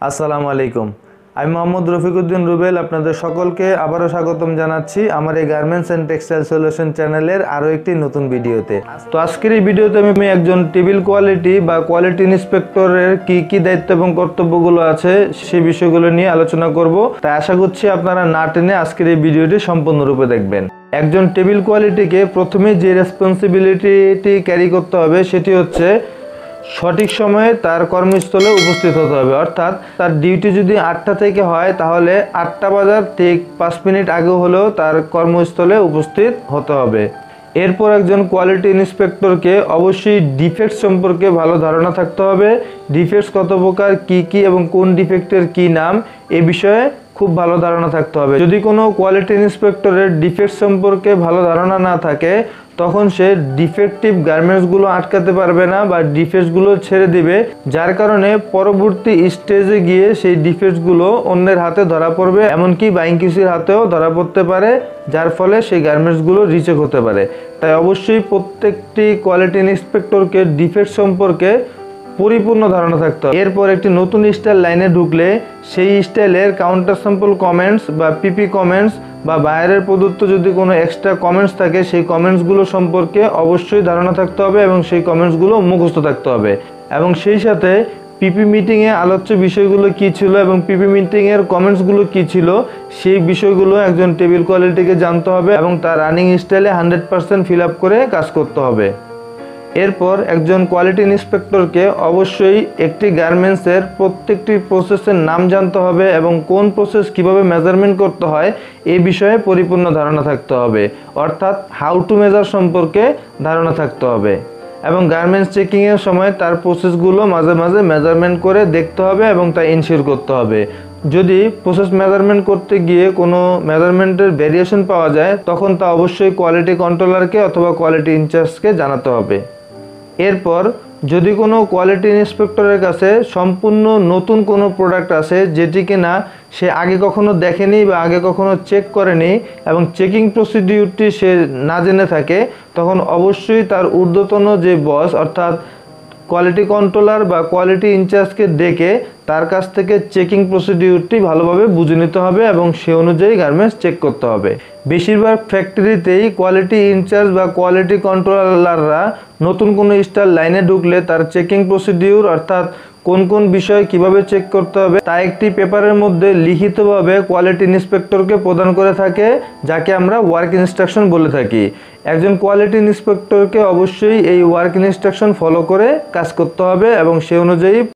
আসসালামু আলাইকুম। আমি মোহাম্মদ রফিকুদ্দিন রুবেল আপনাদের সকলকে আবারও স্বাগতম জানাচ্ছি আমার এই গার্মেন্টস অ্যান্ড টেক্সটাইল সলিউশন চ্যানেলের আরও একটি নতুন ভিডিওতে। তো আজকের এই ভিডিওতে আমি একজন টেবিল কোয়ালিটি বা কোয়ালিটি ইন্সপেক্টরের কি দায়িত্ব এবং কর্তব্যগুলো আছে সেই বিষয়গুলো নিয়ে আলোচনা করব। তাই আশা করছি আপনারা না টেনে আজকের এই ভিডিওটি সম্পূর্ণরূপে দেখবেন। একজন টেবিল কোয়ালিটিকে প্রথমে যে রেসপন্সিবিলিটি ক্যারি করতে হবে সেটি হচ্ছে সঠিক সময়ে তার কর্মস্থলে উপস্থিত হতে হবে। অর্থাৎ তার ডিউটি যদি 8টা থেকে হয় তাহলে 8টা বাজার ঠিক 5 মিনিট আগে হলেও তার কর্মস্থলে উপস্থিত হতে হবে। এরপর একজন কোয়ালিটি ইন্সপেক্টরকে অবশ্যই ডিফেক্ট সম্পর্কে ভালো ধারণা থাকতে হবে। ডিফেক্টস কত প্রকার, কি এবং কোন ডিফেক্টের কি নাম, এ বিষয়ে খুব ভালো ধারণা থাকতে হবে। যদি কোনো কোয়ালিটি ইন্সপেক্টরের ডিফেক্ট সম্পর্কে ভালো ধারণা না থাকে তখন সে ডিফেক্টিভ গার্মেন্টসগুলো আটকাতে পারবে না বা ডিফেক্টসগুলো ছেড়ে দিবে, যার কারণে পরবর্তী স্টেজে গিয়ে সেই ডিফেক্টসগুলো অন্যের হাতে ধরা পড়বে, এমনকি বাইং কিউসির হাতেও ধরা পড়তে পারে, যার ফলে সেই গার্মেন্টসগুলো রিচেক হতে পারে। তাই অবশ্যই প্রত্যেকটি কোয়ালিটি ইন্সপেক্টরকে ডিফেক্ট সম্পর্কে পরিপূর্ণ ধারণা থাকতে হবে। এরপর একটি নতুন স্টাইল লাইনে ঢুকলে সেই স্টাইলের কাউন্টার স্যাম্পল কমেন্টস বা পিপি কমেন্টস বা বাইরের প্রদত্ত যদি কোনো এক্সট্রা কমেন্টস থাকে সেই কমেন্টসগুলো সম্পর্কে অবশ্যই ধারণা থাকতে হবে এবং সেই কমেন্টসগুলো মুখস্থ থাকতে হবে। এবং সেই সাথে পিপি মিটিংয়ে আলোচ্য বিষয়গুলো কী ছিল এবং পিপি মিটিংয়ের কমেন্টসগুলো কী ছিল সেই বিষয়গুলো একজন টেবিল কোয়ালিটিকে জানতে হবে এবং তার রানিং স্টাইলে 100% ফিল আপ করে কাজ করতে হবে। এরপর একজন কোয়ালিটি ইন্সপেক্টরকে অবশ্যই একটি গার্মেন্টসের প্রত্যেকটি প্রসেসের নাম জানতে হবে এবং কোন প্রসেস কিভাবে মেজারমেন্ট করতে হয় এই বিষয়ে পরিপূর্ণ ধারণা থাকতে হবে। অর্থাৎ হাউ টু মেজার সম্পর্কে ধারণা থাকতে হবে এবং গার্মেন্টস চেকিংয়ের সময় তার প্রসেসগুলো মাঝে মাঝে মেজারমেন্ট করে দেখতে হবে এবং তা ইনশিওর করতে হবে। যদি প্রসেস মেজারমেন্ট করতে গিয়ে কোনো মেজারমেন্টের ভেরিয়েশন পাওয়া যায় তখন তা অবশ্যই কোয়ালিটি কন্ট্রোলারকে অথবা কোয়ালিটি ইনচার্জকে জানাতে হবে। এরপর যদি কোনো কোয়ালিটি ইন্সপেক্টরের কাছে সম্পূর্ণ নতুন কোনো প্রোডাক্ট আসে যেটি কিনা সে আগে কখনো দেখেনি বা আগে কখনো চেক করেনি এবং চেকিং প্রসিডিউরটি সে না জেনে থাকে, তখন অবশ্যই তার ঊর্ধ্বতন যে বস অর্থাৎ কোয়ালিটি কন্ট্রোলার বা কোয়ালিটি ইনচার্জকে ডেকে তার কাছ থেকে চেকিং প্রসিডিউরটি ভালোভাবে বুঝে নিতে হবে এবং সে অনুযায়ী গার্মেন্টস চেক করতে হবে। বেশিরভাগ ফ্যাক্টরিতেই কোয়ালিটি ইনচার্জ বা কোয়ালিটি কন্ট্রোলাররা নতুন কোনো স্টাইল লাইনে ঢুকলে তার চেকিং প্রসিডিউর অর্থাৎ কোন বিষয় কিভাবে চেক করতে হবে তা একটি পেপারের মধ্যে লিখিতভাবে কোয়ালিটি ইন্সপেক্টরকে প্রদান করে থাকে, যাকে আমরা ওয়ার্ক ইনস্ট্রাকশন বলে থাকি। একজন কোয়ালিটি ইন্সপেক্টরকে অবশ্যই এই ওয়ার্ক ইনস্ট্রাকশন ফলো করে কাজ করতে হবে এবং সে অনুযায়ী